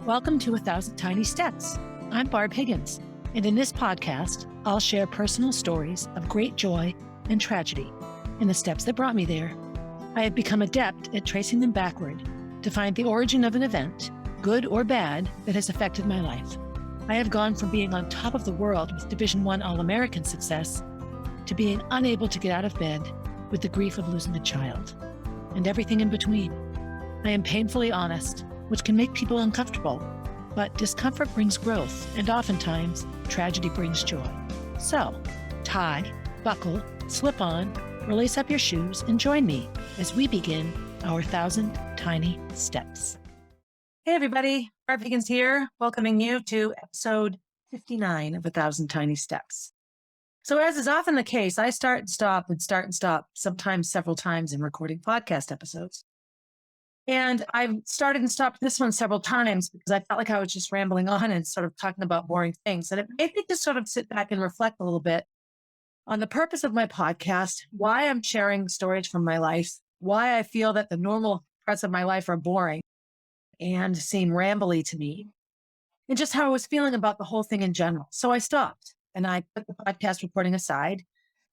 Welcome to 1,000 Tiny Steps. I'm Barb Higgins, and in this podcast, I'll share personal stories of great joy and tragedy and the steps that brought me there. I have become adept at tracing them backward to find the origin of an event, good or bad, that has affected my life. I have gone from being on top of the world with Division I All-American success to being unable to get out of bed with the grief of losing a child, and everything in between. I am painfully honest, which can make people uncomfortable, but discomfort brings growth, and oftentimes, tragedy brings joy. So, tie, buckle, slip on, or lace up your shoes and join me as we begin our 1,000 Tiny Steps. Hey everybody, Barb Higgins here, welcoming you to episode 59 of 1,000 Tiny Steps. So as is often the case, I start and stop, sometimes several times in recording podcast episodes. And I've started and stopped this one several times because I felt like I was just rambling on and sort of talking about boring things. And it made me just sort of sit back and reflect a little bit on the purpose of my podcast, why I'm sharing stories from my life, why I feel that the normal parts of my life are boring and seem rambly to me, and just how I was feeling about the whole thing in general. So I stopped. And I put the podcast recording aside,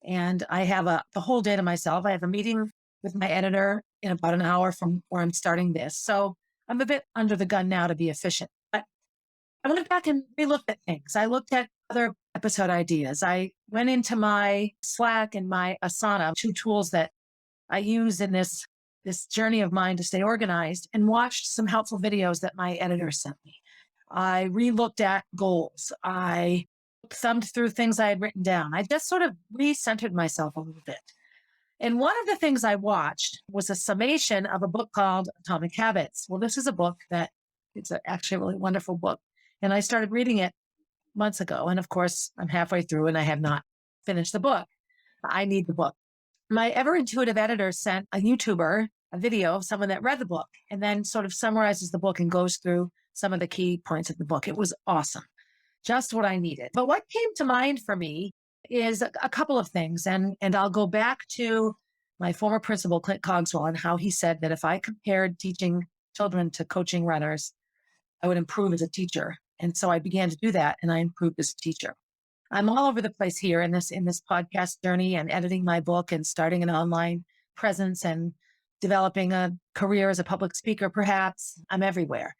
and I have the whole day to myself. I have a meeting with my editor in about an hour from where I'm starting this. So I'm a bit under the gun now to be efficient. But I went back and relooked at things. I looked at other episode ideas. I went into my Slack and my Asana, two tools that I use in this journey of mine to stay organized, and watched some helpful videos that my editor sent me. I relooked at goals. I thumbed through things I had written down. I just sort of recentered myself a little bit. And one of the things I watched was a summation of a book called Atomic Habits. Well, this is a book that it's actually a really wonderful book. And I started reading it months ago. And of course, I'm halfway through and I have not finished the book. I need the book. My ever-intuitive editor sent a YouTuber a video of someone that read the book and then sort of summarizes the book and goes through some of the key points of the book. It was awesome. Just what I needed. But what came to mind for me is a couple of things. And I'll go back to my former principal, Clint Cogswell, and how he said that if I compared teaching children to coaching runners, I would improve as a teacher. And so I began to do that, and I improved as a teacher. I'm all over the place here in this podcast journey, and editing my book and starting an online presence and developing a career as a public speaker, perhaps. I'm everywhere.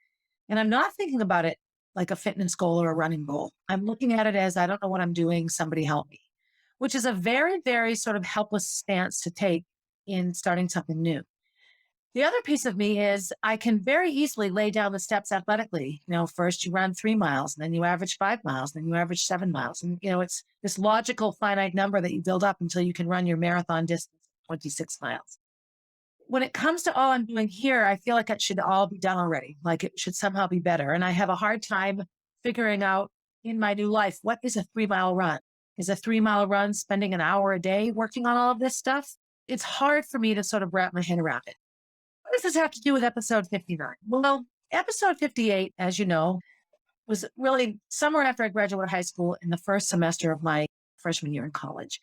And I'm not thinking about it like a fitness goal or a running goal. I'm looking at it as, I don't know what I'm doing, somebody help me, which is a very, very sort of helpless stance to take in starting something new. The other piece of me is I can very easily lay down the steps athletically. First you run 3 miles, and then you average 5 miles, then you average 7 miles. And, it's this logical finite number that you build up until you can run your marathon distance, 26 miles. When it comes to all I'm doing here, I feel like it should all be done already. Like it should somehow be better. And I have a hard time figuring out in my new life, what is a 3-mile run? Is a 3-mile run spending an hour a day working on all of this stuff? It's hard for me to sort of wrap my head around it. What does this have to do with episode 59? Well, episode 58, as you know, was really somewhere after I graduated high school in the first semester of my freshman year in college.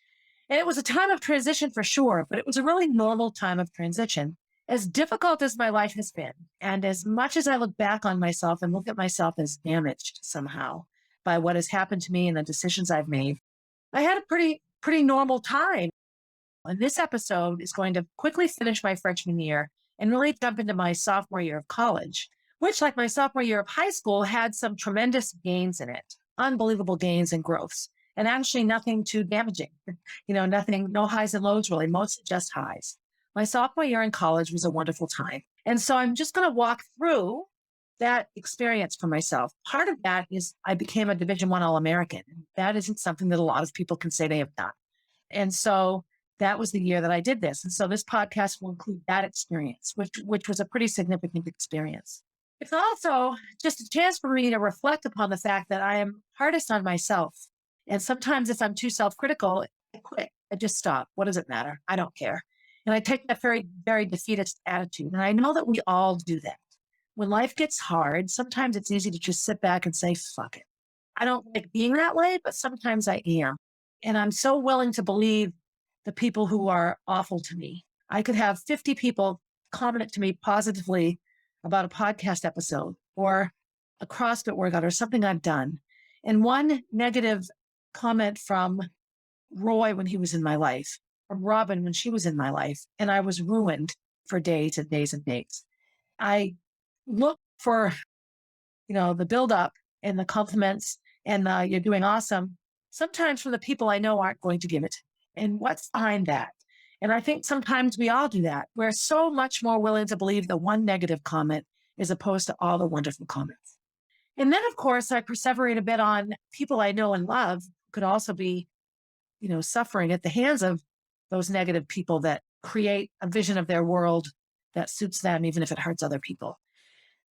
And it was a time of transition for sure, but it was a really normal time of transition. As difficult as my life has been, and as much as I look back on myself and look at myself as damaged somehow by what has happened to me and the decisions I've made, I had a pretty normal time. And this episode is going to quickly finish my freshman year and really jump into my sophomore year of college, which, like my sophomore year of high school, had some tremendous gains in it, unbelievable gains and growths. And actually nothing too damaging, no highs and lows really, mostly just highs. My sophomore year in college was a wonderful time. And so I'm just going to walk through that experience for myself. Part of that is I became a Division I All-American. That isn't something that a lot of people can say they have done. And so that was the year that I did this. And so this podcast will include that experience, which was a pretty significant experience. It's also just a chance for me to reflect upon the fact that I am hardest on myself. And sometimes if I'm too self-critical, I quit. I just stop. What does it matter? I don't care. And I take that very, very defeatist attitude. And I know that we all do that. When life gets hard, sometimes it's easy to just sit back and say, fuck it. I don't like being that way, but sometimes I am. And I'm so willing to believe the people who are awful to me. I could have 50 people comment to me positively about a podcast episode, or a CrossFit workout or something I've done, and one negative comment from Roy when he was in my life, from Robin when she was in my life, and I was ruined for days and days and days. I look for, the buildup and the compliments and the you're doing awesome, sometimes from the people I know aren't going to give it. And what's behind that? And I think sometimes we all do that. We're so much more willing to believe the one negative comment as opposed to all the wonderful comments. And then, of course, I perseverate a bit on people I know and love could also be, suffering at the hands of those negative people that create a vision of their world that suits them, even if it hurts other people,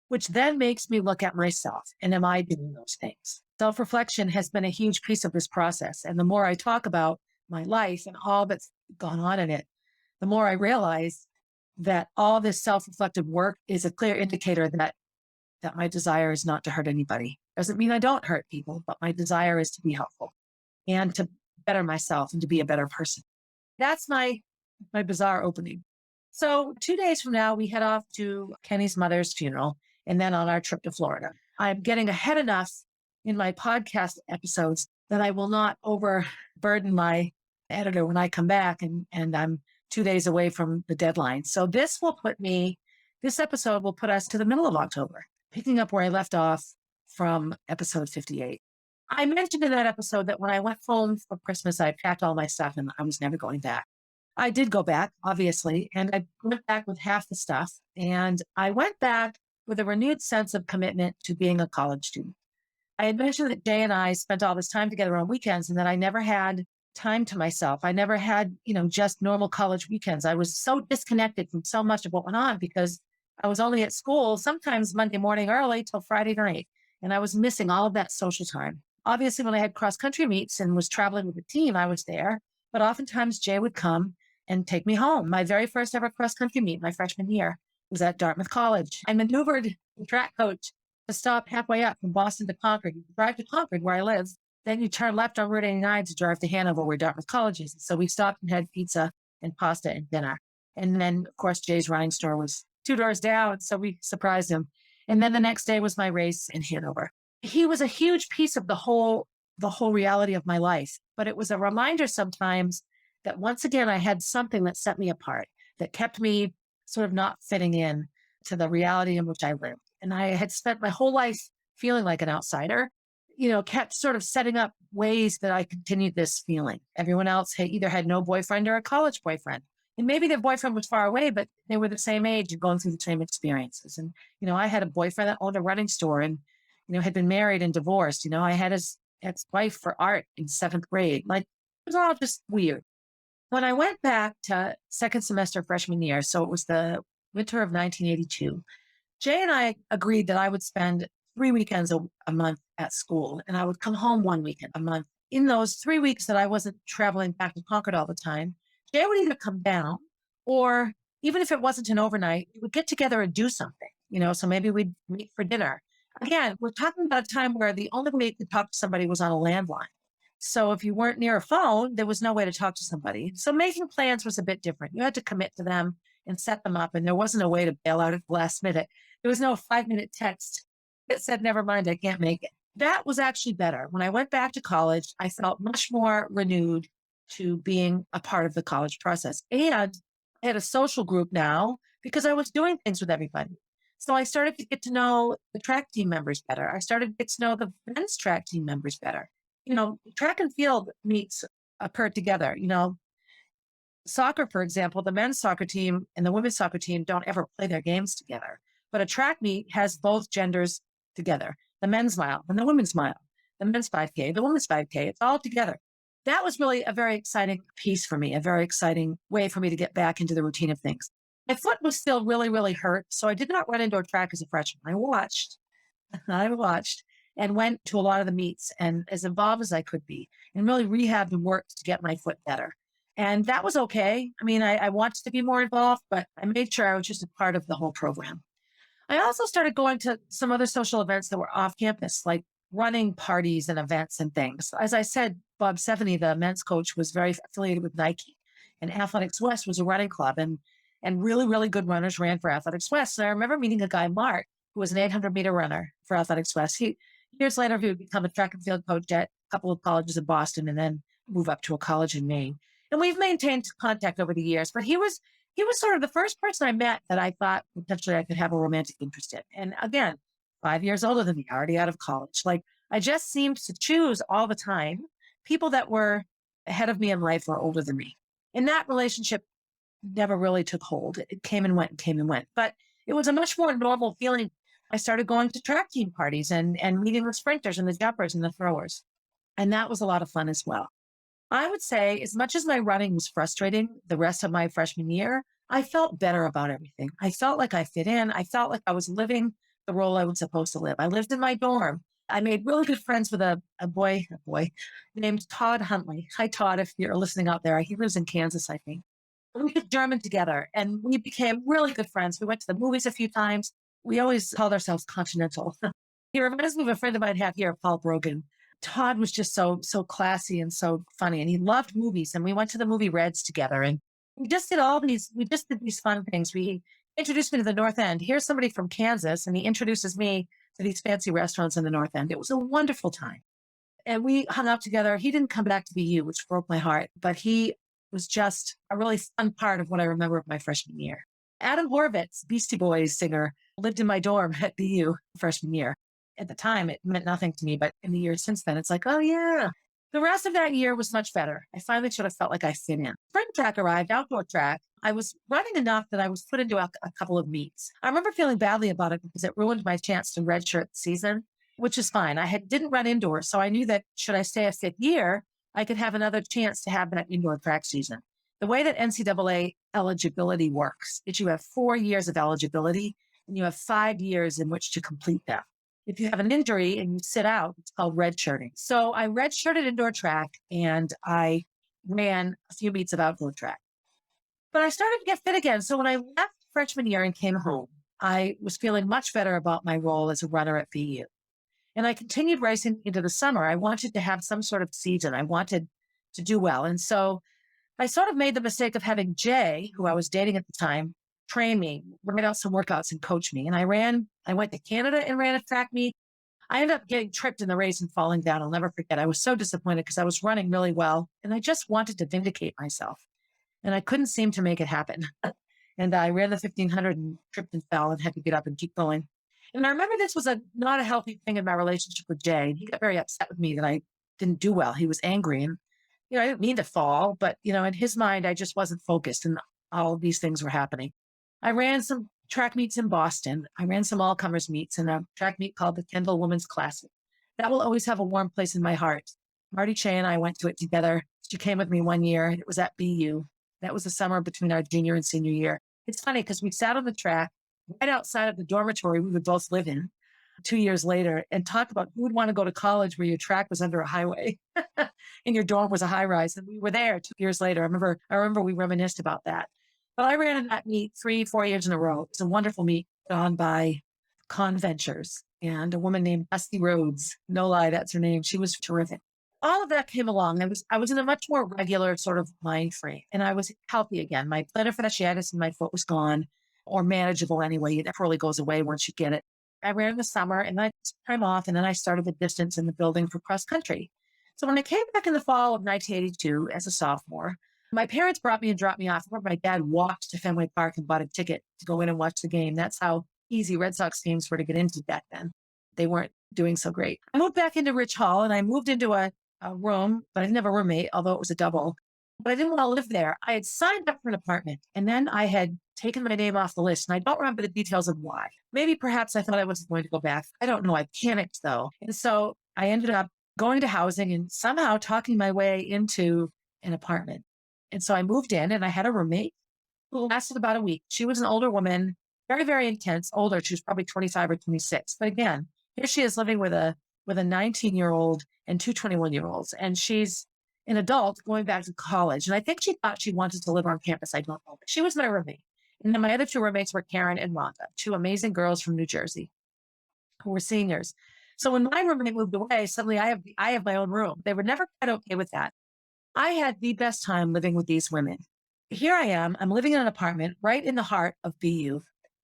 which then makes me look at myself. And am I doing those things? Self-reflection has been a huge piece of this process. And the more I talk about my life and all that's gone on in it, the more I realize that all this self-reflective work is a clear indicator that my desire is not to hurt anybody. Doesn't mean I don't hurt people, but my desire is to be helpful and to better myself and to be a better person. That's my bizarre opening. So 2 days from now, we head off to Kenny's mother's funeral and then on our trip to Florida. I'm getting ahead enough in my podcast episodes that I will not overburden my editor when I come back and I'm 2 days away from the deadline. So this episode will put us to the middle of October, picking up where I left off from episode 58. I mentioned in that episode that when I went home for Christmas, I packed all my stuff and I was never going back. I did go back, obviously, and I went back with half the stuff. And I went back with a renewed sense of commitment to being a college student. I had mentioned that Jay and I spent all this time together on weekends and that I never had time to myself. I never had, just normal college weekends. I was so disconnected from so much of what went on because I was only at school, sometimes Monday morning early till Friday night. And I was missing all of that social time. Obviously, when I had cross-country meets and was traveling with the team, I was there. But oftentimes Jay would come and take me home. My very first ever cross-country meet, my freshman year, was at Dartmouth College. I maneuvered the track coach to stop halfway up from Boston to Concord. You drive to Concord, where I live. Then you turn left on Route 89 to drive to Hanover, where Dartmouth College is. So we stopped and had pizza and pasta and dinner. And then, of course, Jay's running store was 2 doors down. So we surprised him. And then the next day was my race in Hanover. He was a huge piece of the whole reality of my life. But it was a reminder sometimes that once again, I had something that set me apart, that kept me sort of not fitting in to the reality in which I lived. And I had spent my whole life feeling like an outsider, kept sort of setting up ways that I continued this feeling. Everyone else had either had no boyfriend or a college boyfriend. And maybe their boyfriend was far away, but they were the same age and going through the same experiences. And, I had a boyfriend that owned a running store and, had been married and divorced. I had his ex-wife for art in 7th grade. Like, it was all just weird. When I went back to second semester freshman year, so it was the winter of 1982, Jay and I agreed that I would spend 3 weekends a month at school, and I would come home 1 weekend a month. In those 3 weeks that I wasn't traveling back to Concord all the time, Jay would either come down, or even if it wasn't an overnight, we would get together and do something, so maybe we'd meet for dinner. Again, we're talking about a time where the only way you could talk to somebody was on a landline. So if you weren't near a phone, there was no way to talk to somebody. So making plans was a bit different. You had to commit to them and set them up, and there wasn't a way to bail out at the last minute. There was no 5-minute text that said, never mind, I can't make it. That was actually better. When I went back to college, I felt much more renewed to being a part of the college process. And I had a social group now because I was doing things with everybody. So I started to get to know the track team members better. I started to get to know the men's track team members better. Track and field meets occur together. Soccer, for example, the men's soccer team and the women's soccer team don't ever play their games together. But a track meet has both genders together, the men's mile and the women's mile, the men's 5K, the women's 5K, it's all together. That was really a very exciting piece for me, a very exciting way for me to get back into the routine of things. My foot was still really, really hurt, so I did not run into a track as a freshman. I watched and went to a lot of the meets and as involved as I could be and really rehabbed and worked to get my foot better. And that was okay. I mean, I wanted to be more involved, but I made sure I was just a part of the whole program. I also started going to some other social events that were off campus, like running parties and events and things. As I said, Bob Seveny, the men's coach, was very affiliated with Nike, and Athletics West was a running club, and really, really good runners ran for Athletics West. And I remember meeting a guy, Mark, who was an 800-meter runner for Athletics West. Years later, he would become a track and field coach at a couple of colleges in Boston and then move up to a college in Maine. And we've maintained contact over the years, but he was sort of the first person I met that I thought potentially I could have a romantic interest in. And again, 5 years older than me, already out of college. Like I just seemed to choose all the time people that were ahead of me in life or older than me. And that relationship never really took hold. It came and went and came and went. But it was a much more normal feeling. I started going to track team parties and meeting the sprinters and the jumpers and the throwers. And that was a lot of fun as well. I would say, as much as my running was frustrating the rest of my freshman year, I felt better about everything. I felt like I fit in. I felt like I was living the role I was supposed to live. I lived in my dorm. I made really good friends with a boy named Todd Huntley. Hi, Todd, if you're listening out there. He lives in Kansas, I think. We took German together and we became really good friends. We went to the movies a few times. We always called ourselves Continental. He reminds me of a friend of mine I have here, Paul Brogan. Todd was just so classy and so funny, and he loved movies. And we went to the movie Reds together, and we just did these fun things. We introduced me to the North End. Here's somebody from Kansas, and he introduces me to these fancy restaurants in the North End. It was a wonderful time. And we hung out together. He didn't come back to BU, which broke my heart, but he was just a really fun part of what I remember of my freshman year. Adam Horvitz, Beastie Boys singer, lived in my dorm at BU freshman year. At the time, it meant nothing to me, but in the years since then, it's like, oh yeah. The rest of that year was much better. I finally sort of felt like I fit in. Spring track arrived, outdoor track. I was running enough that I was put into a couple of meets. I remember feeling badly about it because it ruined my chance to redshirt the season, which is fine. didn't run indoors, so I knew that should I stay a fifth year, I could have another chance to have that indoor track season. The way that NCAA eligibility works is you have 4 years of eligibility and you have 5 years in which to complete them. If you have an injury and you sit out, it's called redshirting. So I redshirted indoor track and I ran a few meets of outdoor track. But I started to get fit again. So when I left freshman year and came home, I was feeling much better about my role as a runner at BU. And I continued racing into the summer. I wanted to have some sort of season. I wanted to do well. And so I sort of made the mistake of having Jay, who I was dating at the time, train me, write out some workouts and coach me. And I went to Canada and ran a track meet. I ended up getting tripped in the race and falling down. I'll never forget. I was so disappointed because I was running really well and I just wanted to vindicate myself. And I couldn't seem to make it happen. And I ran the 1500 and tripped and fell and had to get up and keep going. And I remember this was not a healthy thing in my relationship with Jay. And he got very upset with me that I didn't do well. He was angry. And, I didn't mean to fall, but, in his mind, I just wasn't focused and all of these things were happening. I ran some track meets in Boston. I ran some all-comers meets and a track meet called the Kendall Women's Classic. That will always have a warm place in my heart. Marty Che and I went to it together. She came with me one year. It was at BU. That was the summer between our junior and senior year. It's funny because we sat on the track right outside of the dormitory we would both live in 2 years later and talked about who would want to go to college where your track was under a highway and your dorm was a high rise. And we were there 2 years later. I remember we reminisced about that. But I ran in that meet 3-4 years in a row. It was a wonderful meet put on by Con Ventures and a woman named Dusty Rhodes. No lie, that's her name. She was terrific. All of that came along. I was in a much more regular sort of mind frame and I was healthy again. My plantar fasciitis in my foot was gone or manageable anyway. It probably goes away once you get it. I ran in the summer and then I took time off and then I started the distance in the building for cross country. So when I came back in the fall of 1982 as a sophomore, my parents brought me and dropped me off. I remember my dad walked to Fenway Park and bought a ticket to go in and watch the game. That's how easy Red Sox games were to get into back then. They weren't doing so great. I moved back into Rich Hall and I moved into a room, but I didn't have a roommate, although it was a double. But I didn't want to live there. I had signed up for an apartment and then I had taken my name off the list. And I don't remember the details of why. Maybe perhaps I thought I wasn't going to go back. I don't know. I panicked though. And so I ended up going to housing and somehow talking my way into an apartment. And so I moved in and I had a roommate who lasted about a week. She was an older woman, very, very intense, older. She was probably 25 or 26. But again, here she is living with a 19-year-old and two 21-year-olds. And she's an adult going back to college. And I think she thought she wanted to live on campus. I don't know. But she was my roommate. And then my other two roommates were Karen and Rhonda, two amazing girls from New Jersey who were seniors. So when my roommate moved away, suddenly I have my own room. They were never quite okay with that. I had the best time living with these women. Here I am. I'm living in an apartment right in the heart of BU,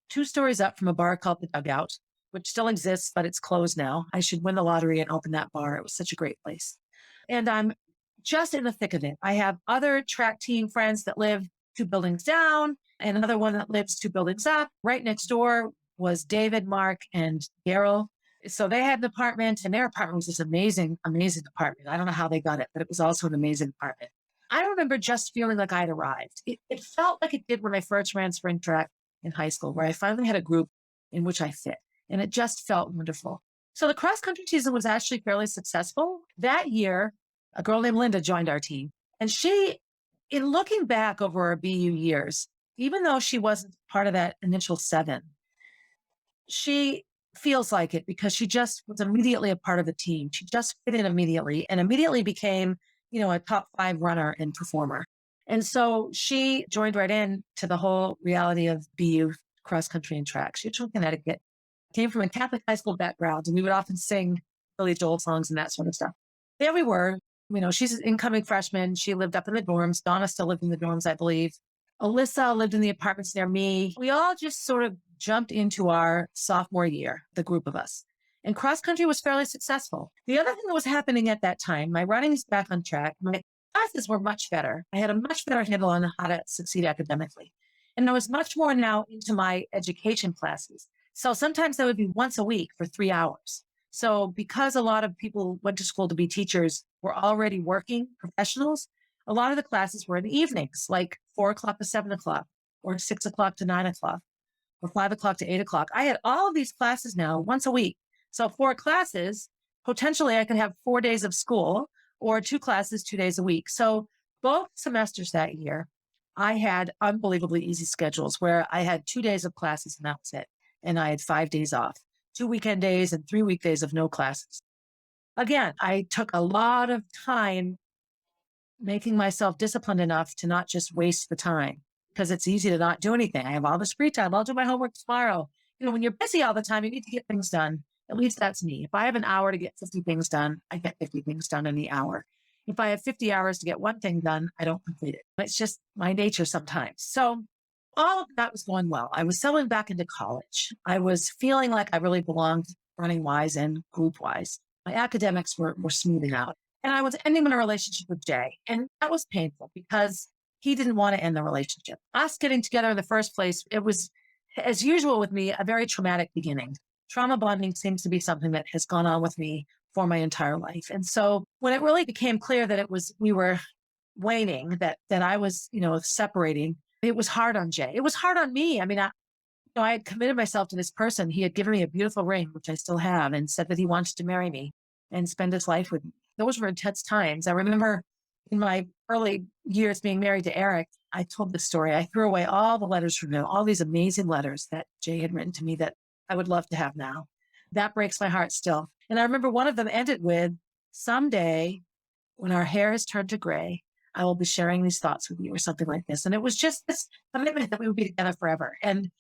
2 stories up from a bar called The Dugout. which still exists, but it's closed now. I should win the lottery and open that bar. It was such a great place. And I'm just in the thick of it. I have other track team friends that live 2 buildings down and another one that lives 2 buildings up. Right next door was David, Mark, and Daryl. So they had an apartment, and their apartment was this amazing, amazing apartment. I don't know how they got it, but it was also an amazing apartment. I remember just feeling like I'd arrived. It felt like it did when I first ran spring track in high school, where I finally had a group in which I fit. And it just felt wonderful. So the cross country season was actually fairly successful. That year, a girl named Linda joined our team. And she, in looking back over our BU years, even though she wasn't part of that initial 7, she feels like it because she just was immediately a part of the team. She just fit in immediately and immediately became, a top 5 runner and performer. And so she joined right in to the whole reality of BU cross country and track. She's from Connecticut, came from a Catholic high school background, and we would often sing Billy Joel songs and that sort of stuff. There we were. She's an incoming freshman. She lived up in the dorms. Donna still lived in the dorms, I believe. Alyssa lived in the apartments near me. We all just sort of jumped into our sophomore year, the group of us. And cross country was fairly successful. The other thing that was happening at that time, my running is back on track. My classes were much better. I had a much better handle on how to succeed academically. And I was much more now into my education classes. So sometimes that would be once a week for 3 hours. So because a lot of people went to school to be teachers, were already working professionals, a lot of the classes were in the evenings, like 4 o'clock to 7 o'clock, or 6 o'clock to 9 o'clock, or 5 o'clock to 8 o'clock. I had all of these classes now once a week. So 4 classes, potentially I could have 4 days of school or 2 classes, 2 days a week. So both semesters that year, I had unbelievably easy schedules where I had 2 days of classes and that was it. And I had 5 days off, 2 weekend days and 3 weekdays of no classes. Again, I took a lot of time making myself disciplined enough to not just waste the time because it's easy to not do anything. I have all this free time. I'll do my homework tomorrow. When you're busy all the time, you need to get things done. At least that's me. If I have an hour to get 50 things done, I get 50 things done in the hour. If I have 50 hours to get one thing done, I don't complete it. It's just my nature sometimes. So all of that was going well. I was settling back into college. I was feeling like I really belonged running wise and group wise. My academics were smoothing out. And I was ending my relationship with Jay. And that was painful because he didn't want to end the relationship. Us getting together in the first place, it was, as usual with me, a very traumatic beginning. Trauma bonding seems to be something that has gone on with me for my entire life. And so when it really became clear that we were waning, that I was, separating, it was hard on Jay. It was hard on me. I mean, I had committed myself to this person. He had given me a beautiful ring, which I still have, and said that he wanted to marry me and spend his life with me. Those were intense times. I remember in my early years being married to Eric, I told this story. I threw away all the letters from him, all these amazing letters that Jay had written to me that I would love to have now. That breaks my heart still. And I remember one of them ended with, "Someday, when our hair has turned to gray, I will be sharing these thoughts with you," or something like this. And it was just this commitment that we would be together forever. And,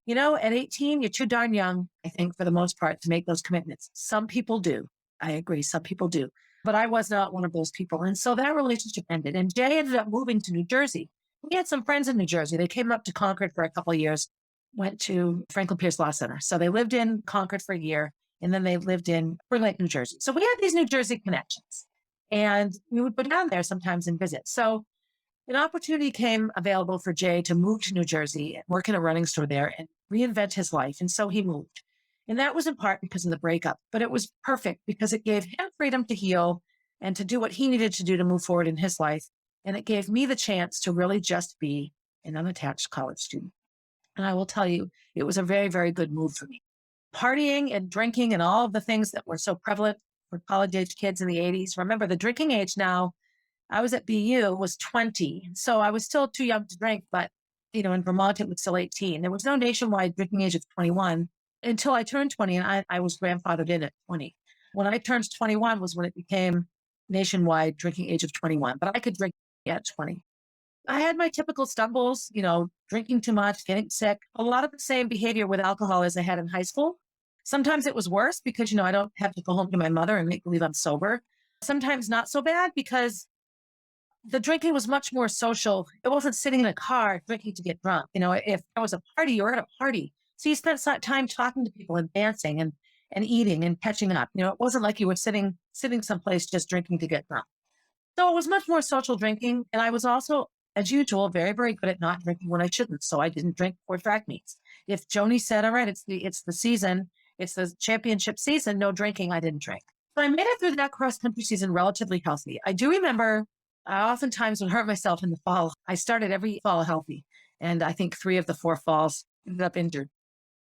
at 18, you're too darn young, I think, for the most part, to make those commitments. Some people do. I agree. Some people do. But I was not one of those people. And so that relationship ended. And Jay ended up moving to New Jersey. We had some friends in New Jersey. They came up to Concord for a couple of years, went to Franklin Pierce Law Center. So they lived in Concord for a year, and then they lived in Spring Lake, New Jersey. So we had these New Jersey connections. And we would go down there sometimes and visit. So an opportunity came available for Jay to move to New Jersey and work in a running store there and reinvent his life. And so he moved. And that was in part because of the breakup, but it was perfect because it gave him freedom to heal and to do what he needed to do to move forward in his life. And it gave me the chance to really just be an unattached college student. And I will tell you, it was a very, very good move for me. Partying and drinking and all of the things that were so prevalent for college age kids in the 80s. Remember, the drinking age now, I was at BU, was 20. So I was still too young to drink, but in Vermont, it was still 18. There was no nationwide drinking age of 21 until I turned 20, and I was grandfathered in at 20. When I turned 21 was when it became nationwide drinking age of 21, but I could drink at 20. I had my typical stumbles, drinking too much, getting sick, a lot of the same behavior with alcohol as I had in high school. Sometimes it was worse because, I don't have to go home to my mother and make believe I'm sober. Sometimes not so bad because the drinking was much more social. It wasn't sitting in a car drinking to get drunk. If there was a party, you're at a party. So you spent time talking to people and dancing and eating and catching up. It wasn't like you were sitting someplace just drinking to get drunk. So it was much more social drinking. And I was also, as usual, very, very good at not drinking when I shouldn't. So I didn't drink for track meets. If Joni said, all right, it's the season, it's the championship season, no drinking, I didn't drink. So I made it through that cross country season relatively healthy. I do remember I oftentimes would hurt myself in the fall. I started every fall healthy. And I think 3 of the 4 falls ended up injured.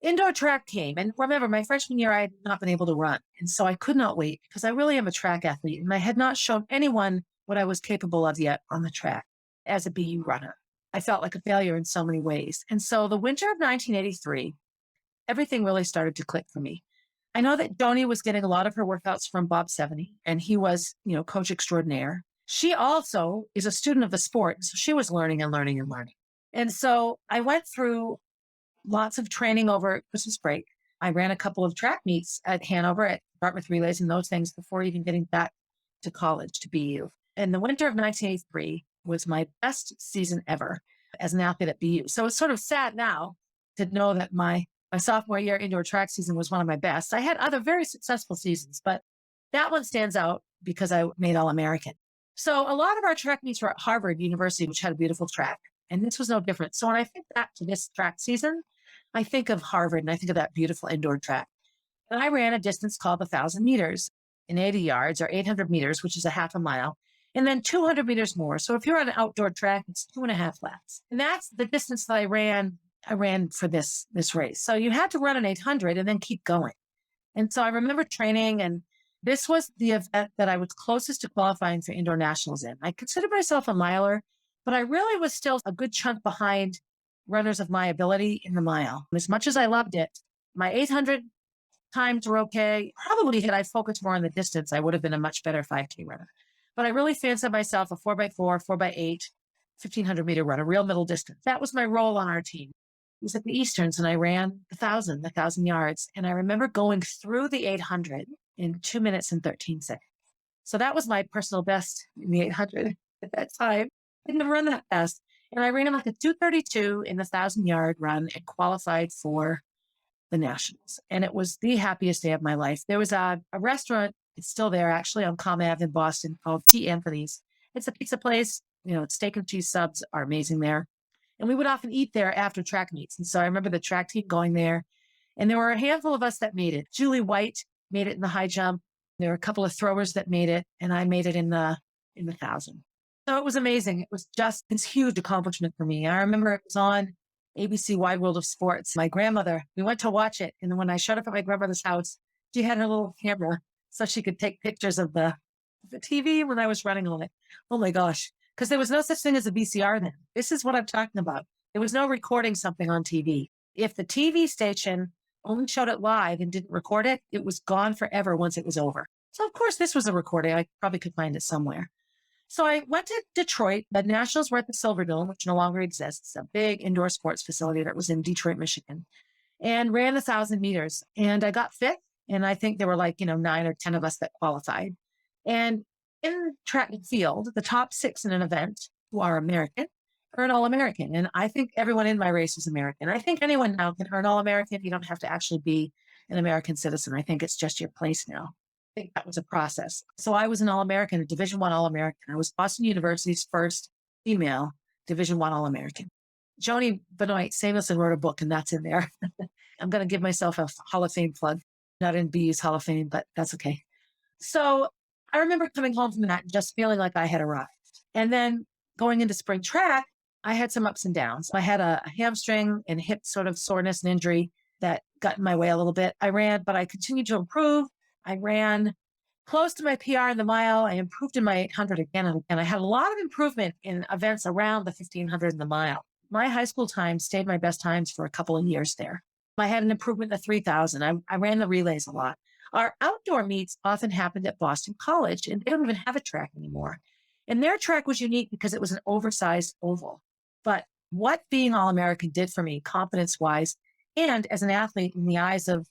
Indoor track came. And remember, my freshman year, I had not been able to run. And so I could not wait because I really am a track athlete. And I had not shown anyone what I was capable of yet on the track as a BU runner. I felt like a failure in so many ways. And so the winter of 1983, everything really started to click for me. I know that Joni was getting a lot of her workouts from Bob Seveny, and he was, coach extraordinaire. She also is a student of the sport. So she was learning and learning and learning. And so I went through lots of training over Christmas break. I ran a couple of track meets at Hanover at Dartmouth Relays and those things before even getting back to college to BU. And the winter of 1983 was my best season ever as an athlete at BU. So it's sort of sad now to know that my sophomore year indoor track season was one of my best. I had other very successful seasons, but that one stands out because I made All-American. So a lot of our track meets were at Harvard University, which had a beautiful track. And this was no different. So when I think back to this track season, I think of Harvard and I think of that beautiful indoor track. And I ran a distance called 1,000 meters in 80 yards or 800 meters, which is a half a mile, and then 200 meters more. So if you're on an outdoor track, it's 2.5 laps. And that's the distance that I ran for this race. So you had to run an 800 and then keep going. And so I remember training, and this was the event that I was closest to qualifying for indoor nationals in. I considered myself a miler, but I really was still a good chunk behind runners of my ability in the mile. As much as I loved it, my 800 times were okay. Probably had I focused more on the distance, I would have been a much better 5K runner. But I really fancied myself a 4x4, 4x8, 1,500 meter run, a real middle distance. That was my role on our team. It was at the Easterns, and I ran 1,000 yards. And I remember going through the 800 in 2 minutes and 13 seconds. So that was my personal best in the 800 at that time. I didn't run that fast. And I ran like a 2:32 in the 1,000-yard run and qualified for the nationals. And it was the happiest day of my life. There was a restaurant, it's still there actually on Comm Ave in Boston, called T. Anthony's. It's a pizza place. Steak and cheese subs are amazing there. And we would often eat there after track meets. And so I remember the track team going there. And there were a handful of us that made it. Julie White made it in the high jump. There were a couple of throwers that made it, and I made it in the 1,000. So it was amazing. It was just this huge accomplishment for me. I remember it was on ABC Wide World of Sports. My grandmother, we went to watch it. And when I showed up at my grandmother's house, she had her little camera so she could take pictures of the TV when I was running on it. Oh my gosh. Because there was no such thing as a VCR then. This is what I'm talking about. There was no recording something on TV. If the TV station only showed it live and didn't record it, it was gone forever once it was over. So of course, this was a recording. I probably could find it somewhere. So I went to Detroit. The Nationals were at the Silverdome, which no longer exists, a big indoor sports facility that was in Detroit, Michigan, and ran 1,000 meters. And I got fifth. And I think there were 9 or 10 of us that qualified. And in track and field, the top 6 in an event who are American earn All-American. And I think everyone in my race was American. I think anyone now can earn All-American. You don't have to actually be an American citizen. I think it's just your place now. I think that was a process. So I was an All-American, a Division I All-American. I was Boston University's first female Division I All-American. Joni Benoit Samuelson wrote a book, and that's in there. I'm going to give myself a Hall of Fame plug. Not in BU's Hall of Fame, but that's okay. So I remember coming home from that and just feeling like I had arrived. And then going into spring track, I had some ups and downs. I had a hamstring and hip sort of soreness and injury that got in my way a little bit. I ran, but I continued to improve. I ran close to my PR in the mile. I improved in my 800 again and again. I had a lot of improvement in events around the 1,500 and the mile. My high school time stayed my best times for a couple of years there. I had an improvement in the 3,000. I ran the relays a lot. Our outdoor meets often happened at Boston College, and they don't even have a track anymore. And their track was unique because it was an oversized oval. But what being All-American did for me, confidence-wise, and as an athlete in the eyes of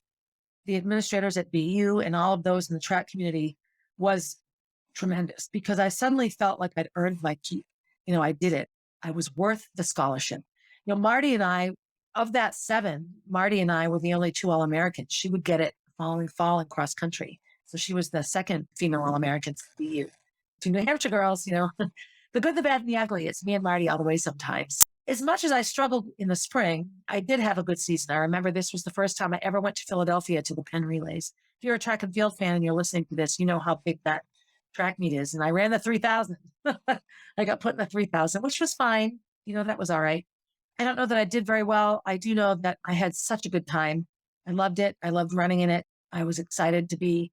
the administrators at BU and all of those in the track community, was tremendous because I suddenly felt like I'd earned my keep. I did it. I was worth the scholarship. Marty and I of that seven, Marty and I were the only two All-Americans. She would get it the following fall in cross country. So she was the second female All-American to the year. Two New Hampshire girls, the good, the bad, and the ugly. It's me and Marty all the way sometimes. As much as I struggled in the spring, I did have a good season. I remember this was the first time I ever went to Philadelphia to the Penn Relays. If you're a track and field fan and you're listening to this, you know how big that track meet is. And I ran the 3,000. I got put in the 3,000, which was fine. That was all right. I don't know that I did very well. I do know that I had such a good time. I loved it. I loved running in it. I was excited to be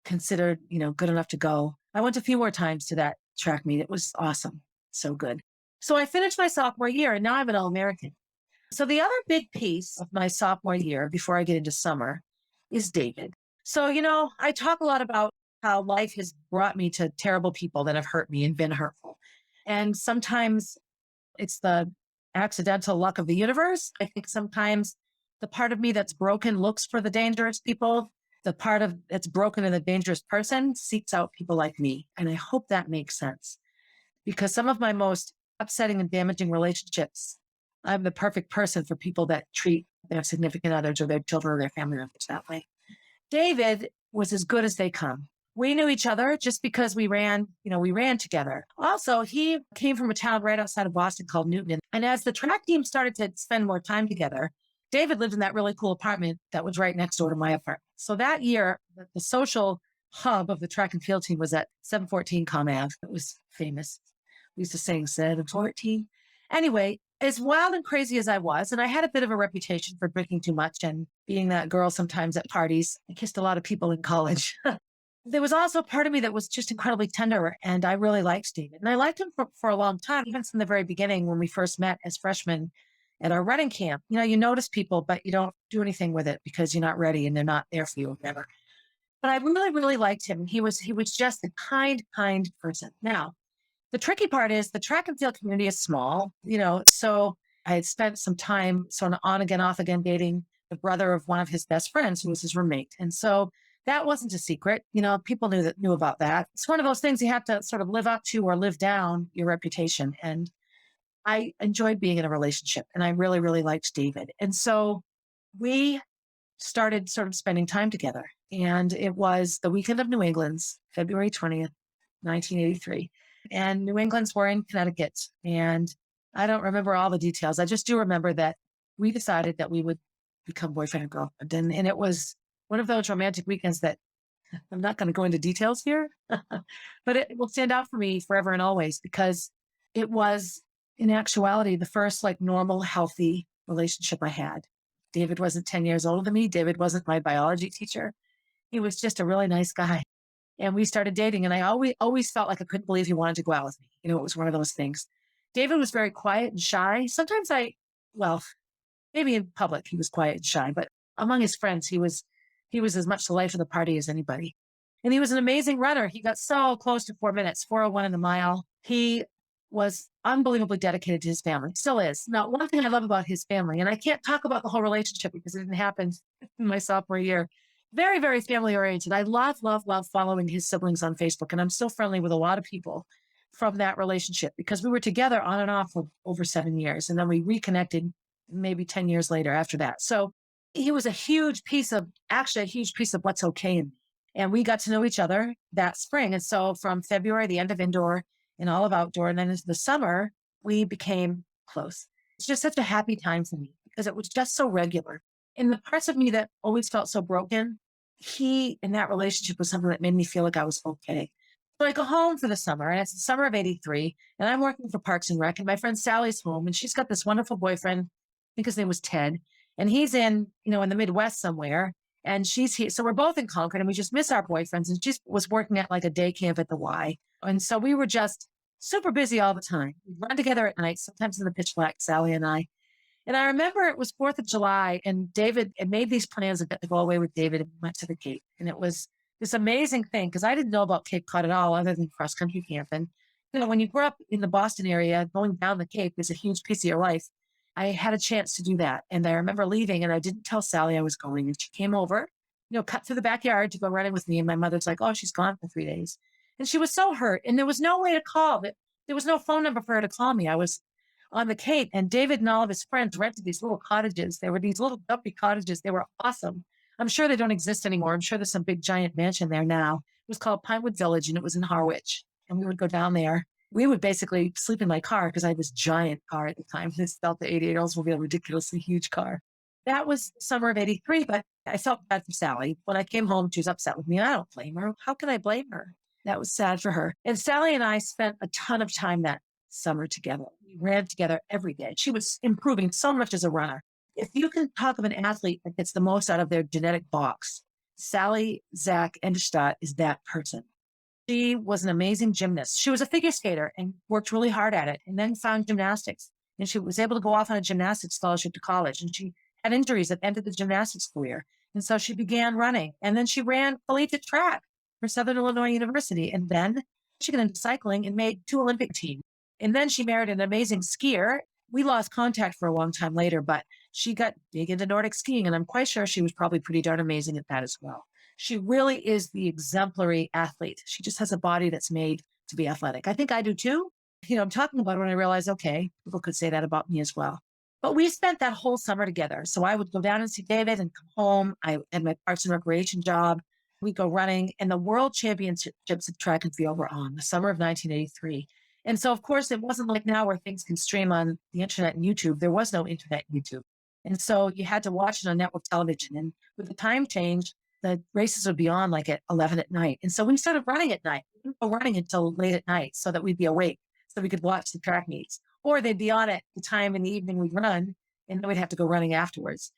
considered, good enough to go. I went a few more times to that track meet. It was awesome. So good. So I finished my sophomore year and now I'm an All-American. So the other big piece of my sophomore year before I get into summer is David. So, I talk a lot about how life has brought me to terrible people that have hurt me and been hurtful. And sometimes it's the accidental luck of the universe. I think sometimes the part of me that's broken looks for the dangerous people. The part of that's broken in the dangerous person seeks out people like me. And I hope that makes sense because some of my most upsetting and damaging relationships, I'm the perfect person for people that treat their significant others or their children or their family members that way. David was as good as they come. We knew each other just because we ran together. Also, he came from a town right outside of Boston called Newton. And as the track team started to spend more time together, David lived in that really cool apartment that was right next door to my apartment. So that year, the social hub of the track and field team was at 714 Com Ave. It was famous. We used to sing 714. Anyway, as wild and crazy as I was, and I had a bit of a reputation for drinking too much and being that girl sometimes at parties. I kissed a lot of people in college. There was also a part of me that was just incredibly tender, and I really liked David. And I liked him for a long time, even from the very beginning when we first met as freshmen at our running camp. You notice people, but you don't do anything with it because you're not ready and they're not there for you or whatever. But I really, really liked him. He was just a kind person. Now, the tricky part is the track and field community is small, so I had spent some time sort of on again, off again dating the brother of one of his best friends who was his roommate. And so that wasn't a secret. People knew about that. It's one of those things you have to sort of live up to or live down your reputation. And I enjoyed being in a relationship and I really, really liked David. And so we started sort of spending time together. And it was the weekend of New England's, February 20th, 1983. And New England's were in Connecticut. And I don't remember all the details. I just do remember that we decided that we would become boyfriend and girlfriend. And it was one of those romantic weekends that I'm not going to go into details here, but it will stand out for me forever and always because it was in actuality the first normal, healthy relationship I had. David wasn't 10 years older than me. David wasn't my biology teacher. He was just a really nice guy. And we started dating and I always felt like I couldn't believe he wanted to go out with me. It was one of those things. David was very quiet and shy. Sometimes maybe in public he was quiet and shy, but among his friends, he was as much the life of the party as anybody. And he was an amazing runner. He got so close to 4 minutes, 4:01 in the mile. He was unbelievably dedicated to his family, still is. Now, one thing I love about his family, and I can't talk about the whole relationship because it didn't happen in my sophomore year, very, very family oriented. I love following his siblings on Facebook. And I'm still friendly with a lot of people from that relationship because we were together on and off for over 7 years. And then we reconnected maybe 10 years later after that. So he was a huge piece of what's okay in me. And we got to know each other that spring. And so from February, the end of indoor and all of outdoor, and then into the summer, we became close. It's just such a happy time for me because it was just so regular. And the parts of me that always felt so broken, he in that relationship was something that made me feel like I was okay. So I go home for the summer, and it's the summer of 83, and I'm working for Parks and Rec, and my friend Sally's home, and she's got this wonderful boyfriend. I think his name was Ted, and he's in the Midwest somewhere, and she's here. So we're both in Concord, and we just miss our boyfriends, and she was working at a day camp at the Y. And so we were just super busy all the time. We'd run together at night, sometimes in the pitch black, Sally and I. And I remember it was 4th of July and David had made these plans to go away with David and we went to the Cape. And it was this amazing thing because I didn't know about Cape Cod at all other than cross country camp. And, when you grew up in the Boston area, going down the Cape is a huge piece of your life. I had a chance to do that. And I remember leaving and I didn't tell Sally I was going. And she came over, cut through the backyard to go running with me. And my mother's like, oh, she's gone for 3 days. And she was so hurt. And there was no way to call. There was no phone number for her to call me. I was on the Cape, and David and all of his friends rented these little cottages. There were these little dumpy cottages. They were awesome. I'm sure they don't exist anymore. I'm sure there's some big giant mansion there now. It was called Pinewood Village, and it was in Harwich. And we would go down there. We would basically sleep in my car because I had this giant car at the time. This Delta 88 will be a ridiculously huge car. That was summer of 83, but I felt bad for Sally. When I came home, she was upset with me. I don't blame her. How can I blame her? That was sad for her. And Sally and I spent a ton of time that summer together. We ran together every day. She was improving so much as a runner. If you can talk of an athlete that gets the most out of their genetic box, Sally Zach Enderstadt is that person. She was an amazing gymnast. She was a figure skater and worked really hard at it, and then found gymnastics. And she was able to go off on a gymnastics scholarship to college. And she had injuries that ended the gymnastics career. And so she began running. And then she ran collegiate track for Southern Illinois University. And then she got into cycling and made 2 Olympic teams. And then she married an amazing skier. We lost contact for a long time later, but she got big into Nordic skiing. And I'm quite sure she was probably pretty darn amazing at that as well. She really is the exemplary athlete. She just has a body that's made to be athletic. I think I do too. I'm talking about it when I realized, okay, people could say that about me as well. But we spent that whole summer together. So I would go down and see David and come home. I had my Parks and Recreation job. We'd go running, and the World Championships of track and field were on the summer of 1983. And so, of course, it wasn't like now where things can stream on the internet and YouTube. There was no internet and YouTube. And so you had to watch it on network television. And with the time change, the races would be on like at 11 at night. And so we started running at night. We didn't go running until late at night so that we'd be awake, so we could watch the track meets. Or they'd be on at the time in the evening we'd run, and then we'd have to go running afterwards.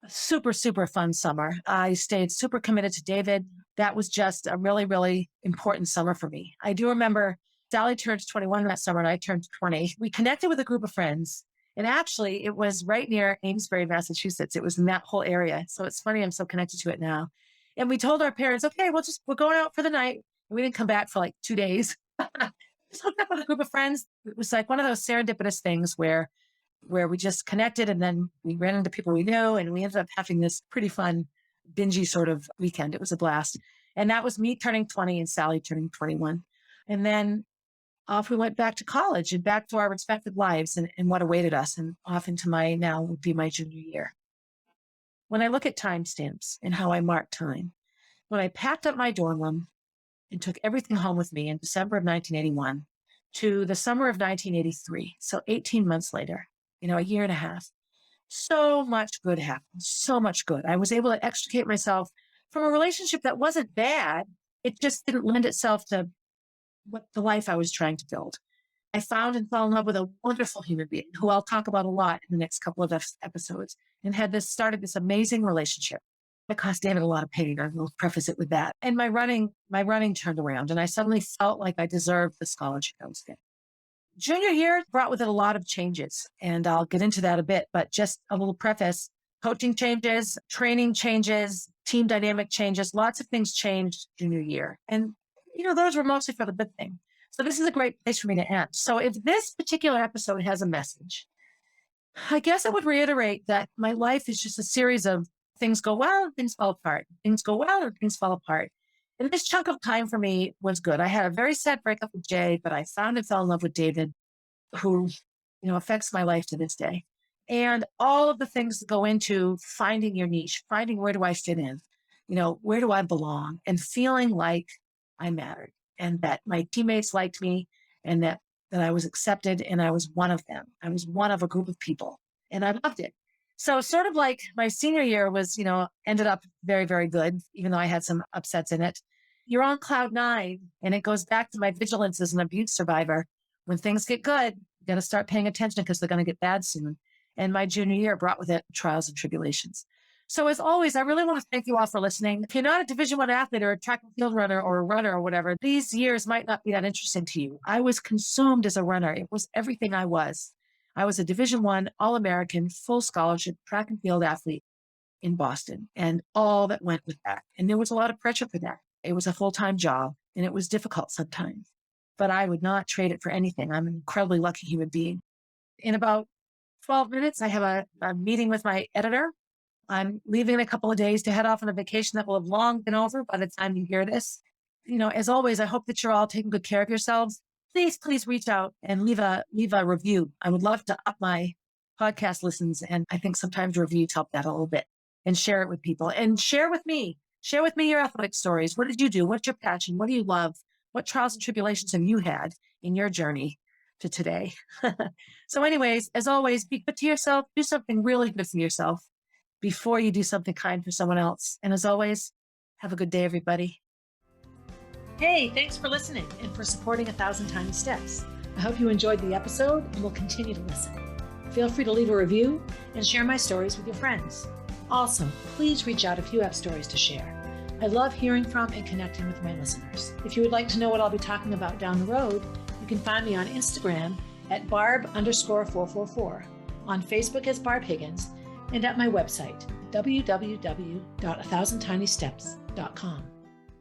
A super, super fun summer. I stayed super committed to David. That was just a really, really important summer for me. I do remember Sally turned 21 that summer and I turned 20. We connected with a group of friends. And actually, it was right near Amesbury, Massachusetts. It was in that whole area. So it's funny, I'm so connected to it now. And we told our parents, okay, we're going out for the night. And we didn't come back for like 2 days. Just hooked up with a group of friends. It was like one of those serendipitous things where we just connected, and then we ran into people we knew, and we ended up having this pretty fun, bingy sort of weekend. It was a blast. And that was me turning 20 and Sally turning 21. And then off we went back to college and back to our respective lives and what awaited us, and off into my now would be my junior year. When I look at timestamps and how I mark time, when I packed up my dorm room and took everything home with me in December of 1981 to the summer of 1983, so 18 months later, a year and a half, so much good happened, so much good. I was able to extricate myself from a relationship that wasn't bad. It just didn't lend itself to what the life I was trying to build. I found and fell in love with a wonderful human being who I'll talk about a lot in the next couple of episodes, and started this amazing relationship. It cost David a lot of pain. I will preface it with that. And my running turned around, and I suddenly felt like I deserved the scholarship I was getting. Junior year brought with it a lot of changes, and I'll get into that a bit, but just a little preface. Coaching changes, training changes, team dynamic changes, lots of things changed junior year. And those were mostly for the good thing. So this is a great place for me to end. So if this particular episode has a message, I guess I would reiterate that my life is just a series of things go well and things fall apart. Things go well and things fall apart. And this chunk of time for me was good. I had a very sad breakup with Jay, but I found and fell in love with David, who, affects my life to this day. And all of the things that go into finding your niche, finding where do I fit in, where do I belong, and feeling like I mattered, and that my teammates liked me, and that I was accepted, and I was one of them. I was one of a group of people, and I loved it. So sort of like my senior year was, ended up very, very good, even though I had some upsets in it. You're on cloud 9, and it goes back to my vigilance as an abuse survivor. When things get good, you got to start paying attention because they're going to get bad soon. And my junior year brought with it trials and tribulations. So as always, I really want to thank you all for listening. If you're not a Division I athlete or a track and field runner or a runner or whatever, these years might not be that interesting to you. I was consumed as a runner. It was everything I was. I was a Division I All-American, full scholarship track and field athlete in Boston, and all that went with that. And there was a lot of pressure for that. It was a full-time job, and it was difficult sometimes. But I would not trade it for anything. I'm an incredibly lucky human being. In about 12 minutes, I have a meeting with my editor. I'm leaving in a couple of days to head off on a vacation that will have long been over by the time you hear this. As always, I hope that you're all taking good care of yourselves. please reach out and leave a review. I would love to up my podcast listens. And I think sometimes reviews help that a little bit, and share it with people, and share with me your athletic stories. What did you do? What's your passion? What do you love? What trials and tribulations have you had in your journey to today? So anyways, as always, be good to yourself. Do something really good for yourself before you do something kind for someone else. And as always, have a good day, everybody. Hey, thanks for listening and for supporting 1,000 Tiny Steps. I hope you enjoyed the episode and will continue to listen. Feel free to leave a review and share my stories with your friends. Also, please reach out if you have stories to share. I love hearing from and connecting with my listeners. If you would like to know what I'll be talking about down the road, you can find me on Instagram at barb_444, on Facebook as Barb Higgins, and at my website, www.1000tinysteps.com.